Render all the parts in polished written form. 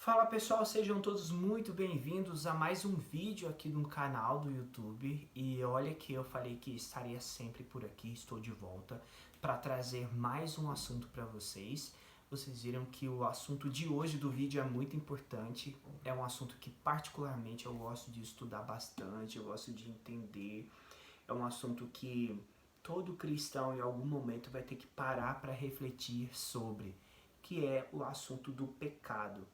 Fala pessoal, sejam todos muito bem-vindos a mais um vídeo aqui no canal do YouTube. E olha que eu falei que estaria sempre por aqui, estou de volta para trazer mais um assunto para vocês. Vocês viram que o assunto de hoje do vídeo é muito importante, é um assunto que particularmente eu gosto de estudar bastante, eu gosto de entender, é um assunto que todo cristão em algum momento vai ter que parar para refletir sobre, que é o assunto do pecado.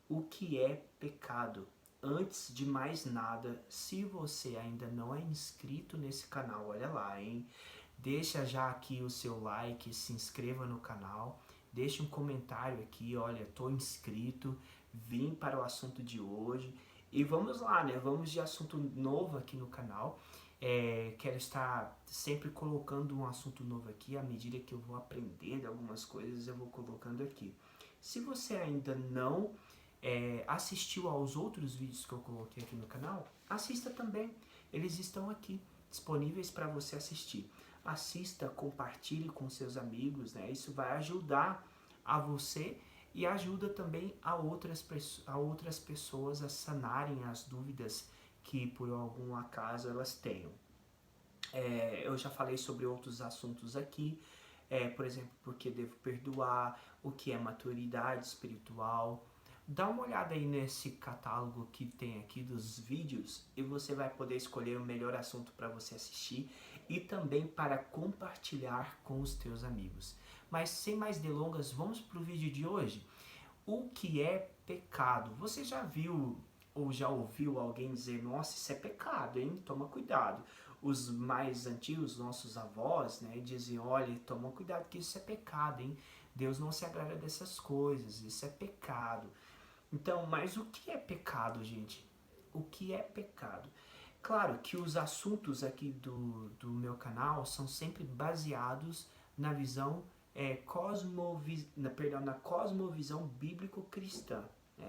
O que é pecado? Antes de mais nada, se você ainda não é inscrito nesse canal, olha lá, hein? Deixa já aqui o seu like, se inscreva no canal, deixe um comentário aqui, olha, tô inscrito, vim para o assunto de hoje. E vamos lá, né? Vamos de assunto novo aqui no canal. Quero estar sempre colocando um assunto novo aqui, à medida que eu vou aprendendo algumas coisas, eu vou colocando aqui. Se você ainda não assistiu aos outros vídeos que eu coloquei aqui no canal, assista também. Eles estão aqui, disponíveis para você assistir. Assista, compartilhe com seus amigos, né? Isso vai ajudar a você e ajuda também a outras pessoas a sanarem as dúvidas que por algum acaso elas tenham. Eu já falei sobre outros assuntos aqui, por exemplo, por que devo perdoar, o que é maturidade espiritual. Dá uma olhada aí nesse catálogo que tem aqui dos vídeos e você vai poder escolher o melhor assunto para você assistir e também para compartilhar com os teus amigos. Mas sem mais delongas, vamos para o vídeo de hoje. O que é pecado? Você já viu ou já ouviu alguém dizer, nossa, isso é pecado, hein? Toma cuidado. Os mais antigos, nossos avós, né, diziam, olha, toma cuidado que isso é pecado, hein? Deus não se agrada dessas coisas, isso é pecado. Então, mas o que é pecado, gente? O que é pecado? Claro que os assuntos aqui do meu canal são sempre baseados na visão na cosmovisão bíblico-cristã.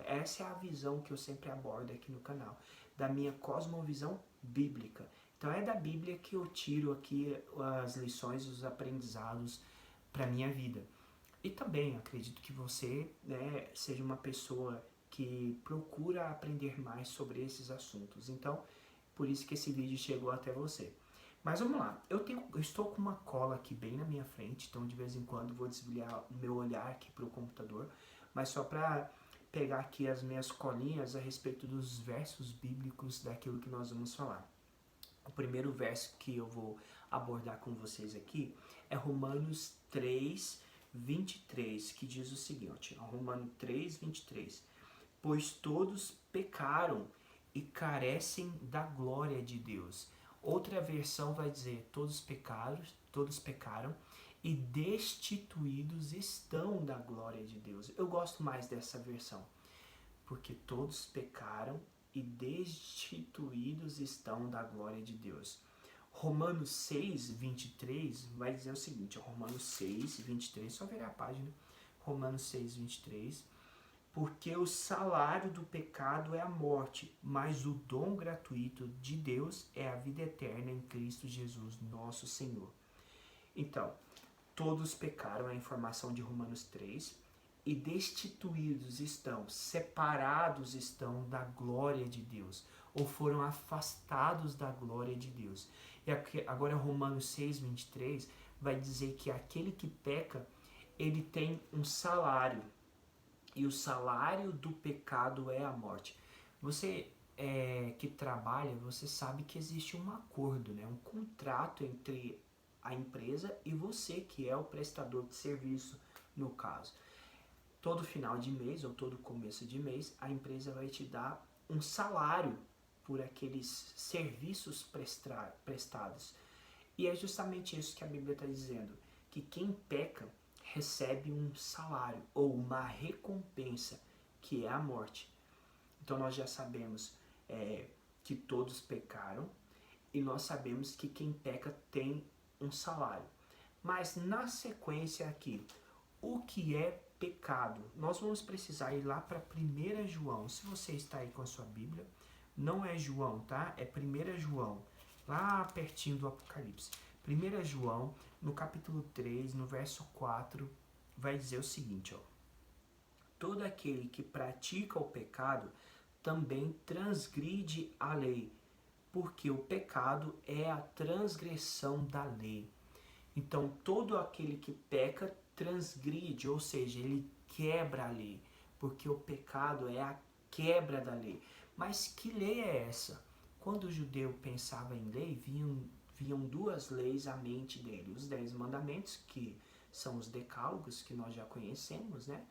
Essa é a visão que eu sempre abordo aqui no canal, da minha cosmovisão bíblica. Então é da Bíblia que eu tiro aqui as lições, os aprendizados para minha vida. E também acredito que você, né, seja uma pessoa que procura aprender mais sobre esses assuntos. Então, por isso que esse vídeo chegou até você. Mas vamos lá, eu estou com uma cola aqui bem na minha frente, então de vez em quando vou desviar o meu olhar aqui para o computador, mas só para pegar aqui as minhas colinhas a respeito dos versos bíblicos daquilo que nós vamos falar. O primeiro verso que eu vou abordar com vocês aqui é Romanos 3, 23, que diz o seguinte, Romanos 3, 23. Pois todos pecaram e carecem da glória de Deus. Outra versão vai dizer, todos pecaram e destituídos estão da glória de Deus. Eu gosto mais dessa versão, porque todos pecaram e destituídos estão da glória de Deus. Romanos 6, 23 vai dizer o seguinte, Romanos 6, 23, só virar a página, Romanos 6, 23, porque o salário do pecado é a morte, mas o dom gratuito de Deus é a vida eterna em Cristo Jesus, nosso Senhor. Então, todos pecaram, é a informação de Romanos 3, e destituídos estão, separados estão da glória de Deus, ou foram afastados da glória de Deus. E agora Romanos 6, 23 vai dizer que aquele que peca, ele tem um salário, e o salário do pecado é a morte. Você que trabalha, você sabe que existe um acordo, né? Um contrato entre a empresa e você, que é o prestador de serviço, no caso. Todo final de mês ou todo começo de mês, a empresa vai te dar um salário por aqueles serviços prestados. E é justamente isso que a Bíblia está dizendo, que quem peca recebe um salário ou uma recompensa, que é a morte. Então nós já sabemos que todos pecaram e nós sabemos que quem peca tem um salário. Mas na sequência aqui, o que é pecado? Nós vamos precisar ir lá para 1 João. Se você está aí com a sua Bíblia, não é João, tá? É 1 João, lá pertinho do Apocalipse. 1 João, no capítulo 3, no verso 4, vai dizer o seguinte, ó. todo aquele que pratica o pecado também transgride a lei, porque o pecado é a transgressão da lei. Então, todo aquele que peca transgride, ou seja, ele quebra a lei, porque o pecado é a quebra da lei. Mas que lei é essa? Quando o judeu pensava em lei, vinham duas leis à mente dele. Os 10 mandamentos, que são os decálogos, que nós já conhecemos, né?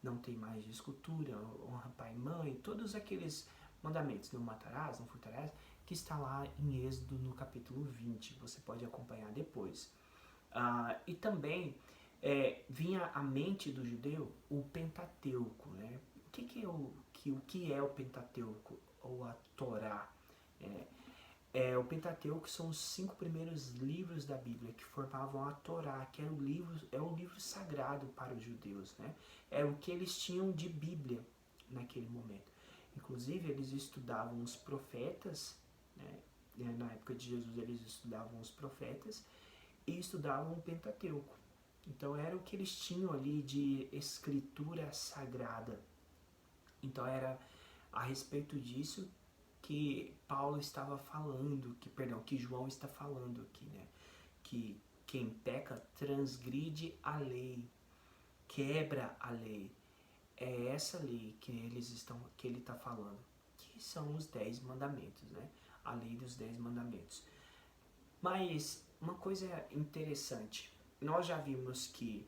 Não tem mais escultura, honra pai e mãe, todos aqueles mandamentos, não matarás, não furtarás, que está lá em Êxodo no capítulo 20, você pode acompanhar depois. E também vinha à mente do judeu o Pentateuco, né? O que é o Pentateuco, ou a Torá? O Pentateuco são os 5 primeiros livros da Bíblia que formavam a Torá, que é o livro sagrado para os judeus, né? É o que eles tinham de Bíblia naquele momento. Inclusive, eles estudavam os profetas, né? Na época de Jesus, eles estudavam os profetas e estudavam o Pentateuco. Então, era o que eles tinham ali de escritura sagrada. Então, era a respeito disso que Paulo estava falando, que João está falando aqui, né? Que quem peca transgride a lei, quebra a lei. É essa lei que ele está falando, que são os 10 mandamentos, né? A lei dos 10 mandamentos. Mas uma coisa interessante, nós já vimos que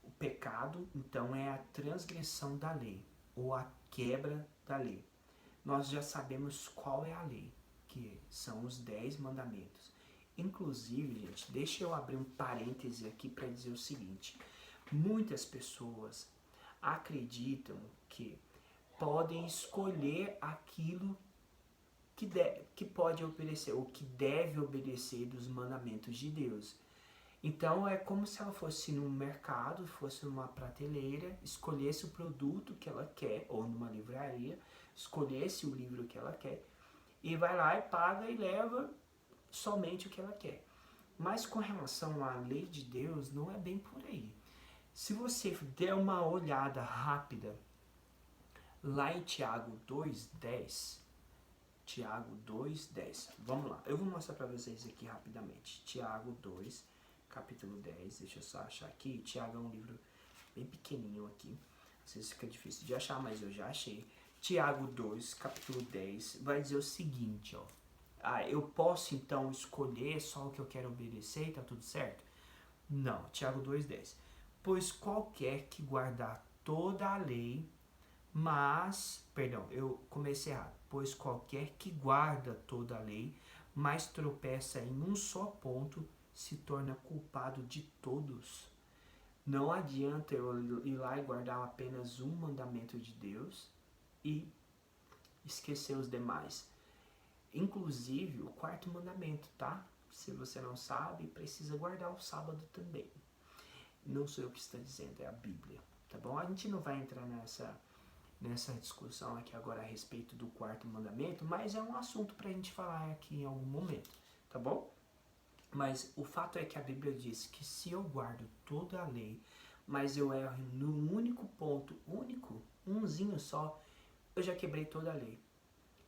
o pecado, então, é a transgressão da lei, ou a quebra da lei. Nós já sabemos qual é a lei, que são os 10 mandamentos. Inclusive, gente, deixa eu abrir um parêntese aqui para dizer o seguinte: muitas pessoas acreditam que podem escolher aquilo que pode obedecer, ou que deve obedecer dos mandamentos de Deus. Então é como se ela fosse num mercado, fosse numa prateleira, escolhesse o produto que ela quer, ou numa livraria, escolhesse o livro que ela quer, e vai lá e paga e leva somente o que ela quer. Mas com relação à lei de Deus, não é bem por aí. Se você der uma olhada rápida lá em Tiago 2:10, Tiago 2:10, vamos lá, eu vou mostrar para vocês aqui rapidamente. Tiago 2, capítulo 10, deixa eu só achar aqui. Tiago é um livro bem pequenininho aqui, às vezes fica difícil de achar, mas eu já achei. Tiago 2, capítulo 10, vai dizer o seguinte, ó. Eu posso então escolher só o que eu quero obedecer e tá tudo certo? Não, Tiago 2:10. Pois qualquer que guardar toda a lei, eu comecei errado. Pois qualquer que guarda toda a lei, mas tropeça em um só ponto, se torna culpado de todos. Não adianta eu ir lá e guardar apenas um mandamento de Deus e esquecer os demais. Inclusive o 4º mandamento, tá? Se você não sabe, precisa guardar o sábado também. Não sou eu que está dizendo, é a Bíblia, tá bom? A gente não vai entrar nessa discussão aqui agora a respeito do 4º mandamento, mas é um assunto pra gente falar aqui em algum momento, tá bom? Mas o fato é que a Bíblia diz que se eu guardo toda a lei, mas eu erro num único ponto, umzinho só, eu já quebrei toda a lei.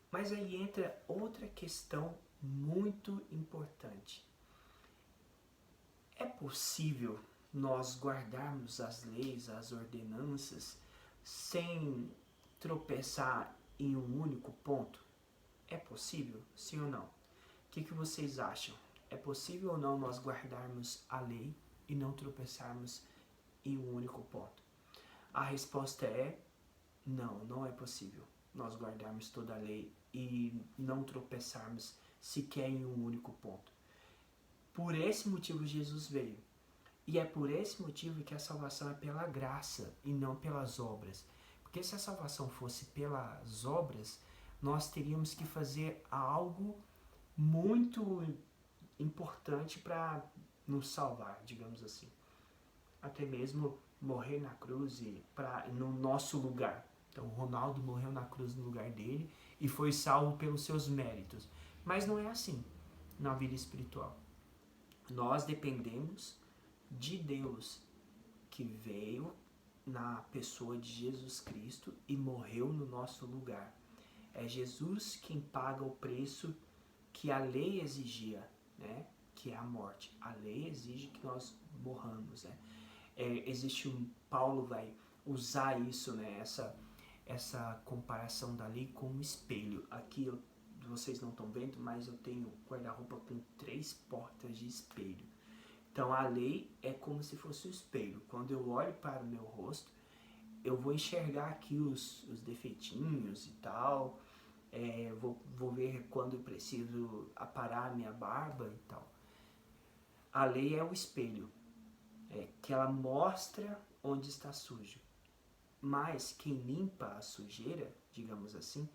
Mas aí entra outra questão muito importante. É possível nós guardarmos as leis, as ordenanças, sem tropeçar em um único ponto? É possível? Sim ou não? O que vocês acham? É possível ou não nós guardarmos a lei e não tropeçarmos em um único ponto? A resposta é não, não é possível nós guardarmos toda a lei e não tropeçarmos sequer em um único ponto. Por esse motivo Jesus veio. E é por esse motivo que a salvação é pela graça e não pelas obras. Porque se a salvação fosse pelas obras, nós teríamos que fazer algo muito importante para nos salvar, digamos assim. Até mesmo morrer na cruz no nosso lugar. Então Ronaldo morreu na cruz no lugar dele e foi salvo pelos seus méritos. Mas não é assim na vida espiritual. Nós dependemos de Deus, que veio na pessoa de Jesus Cristo e morreu no nosso lugar. É Jesus quem paga o preço que a lei exigia, né? Que é a morte. A lei exige que nós morramos, né? Paulo vai usar isso, né? Essa comparação da lei com um espelho. Aqui vocês não estão vendo, mas eu tenho guarda-roupa com 3 portas de espelho. Então a lei é como se fosse um espelho. Quando eu olho para o meu rosto, eu vou enxergar aqui os defeitinhos e tal. Vou ver quando eu preciso aparar a minha barba e tal. A lei é o espelho, que ela mostra onde está sujo. Mas quem limpa a sujeira, digamos assim,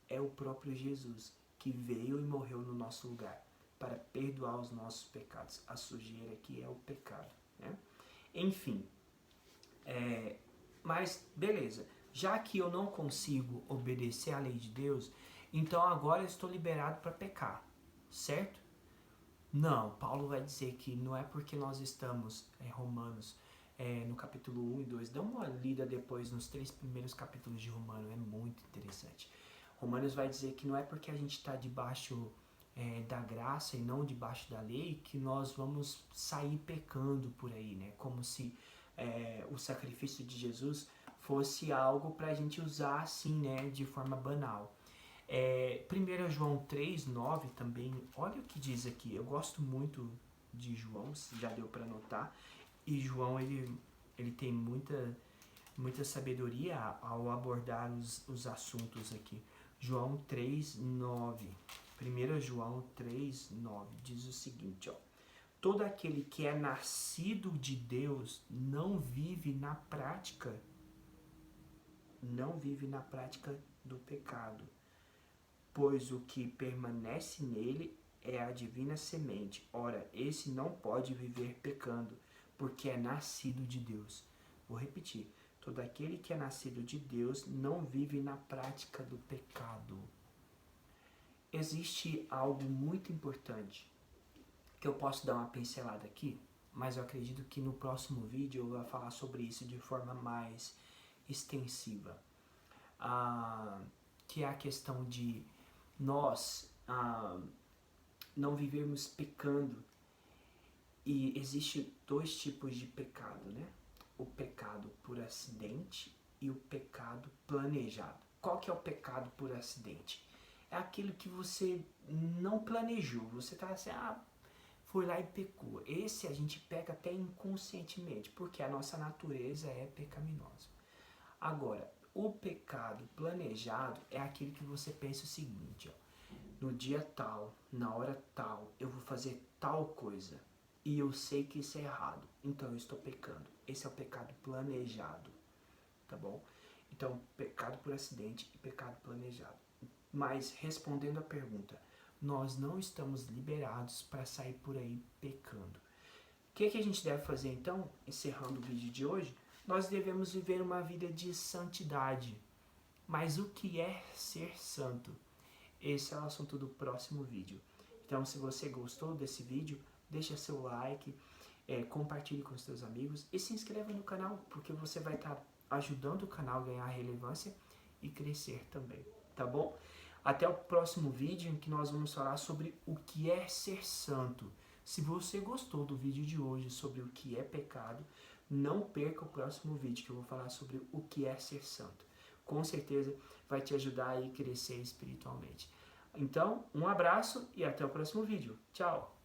é o próprio Jesus, que veio e morreu no nosso lugar para perdoar os nossos pecados. A sujeira que é o pecado, né? Enfim, mas beleza. Já que eu não consigo obedecer à lei de Deus, então agora eu estou liberado para pecar, certo? Não, Paulo vai dizer que não é porque nós estamos em Romanos, no capítulo 1 e 2, dá uma lida depois nos 3 primeiros capítulos de Romanos, é muito interessante. Romanos vai dizer que não é porque a gente está debaixo da graça e não debaixo da lei que nós vamos sair pecando por aí, né? Como se o sacrifício de Jesus fosse algo para a gente usar assim, né, de forma banal. 1 João 3,9 também, olha o que diz aqui. Eu gosto muito de João, já deu para notar. E João, ele tem muita sabedoria ao abordar os assuntos aqui. João 3,9. 1 João 3,9 diz o seguinte, ó. Todo aquele que é nascido de Deus não vive na prática do pecado, pois o que permanece nele é a divina semente. Ora, esse não pode viver pecando, porque é nascido de Deus. Vou repetir. Todo aquele que é nascido de Deus não vive na prática do pecado. Existe algo muito importante que eu posso dar uma pincelada aqui, mas eu acredito que no próximo vídeo eu vou falar sobre isso de forma mais extensiva. Que é a questão de nós não vivermos pecando. E existe 2 tipos de pecado, né? O pecado por acidente e o pecado planejado. Qual que é o pecado por acidente? É aquilo que você não planejou. Você tá assim, foi lá e pecou. Esse a gente peca até inconscientemente, porque a nossa natureza é pecaminosa. Agora, o pecado planejado é aquele que você pensa o seguinte, ó, no dia tal, na hora tal, eu vou fazer tal coisa. E eu sei que isso é errado, então eu estou pecando. Esse é o pecado planejado, tá bom? Então, pecado por acidente e pecado planejado. Mas, respondendo a pergunta, nós não estamos liberados para sair por aí pecando. O que a gente deve fazer então, encerrando o vídeo de hoje? Nós devemos viver uma vida de santidade. Mas o que é ser santo? Esse é o assunto do próximo vídeo. Então, se você gostou desse vídeo, deixa seu like, compartilhe com os seus amigos e se inscreva no canal, porque você vai estar ajudando o canal a ganhar relevância e crescer também, tá bom? Até o próximo vídeo em que nós vamos falar sobre o que é ser santo. Se você gostou do vídeo de hoje sobre o que é pecado, não perca o próximo vídeo que eu vou falar sobre o que é ser santo. Com certeza vai te ajudar a crescer espiritualmente. Então, um abraço e até o próximo vídeo. Tchau!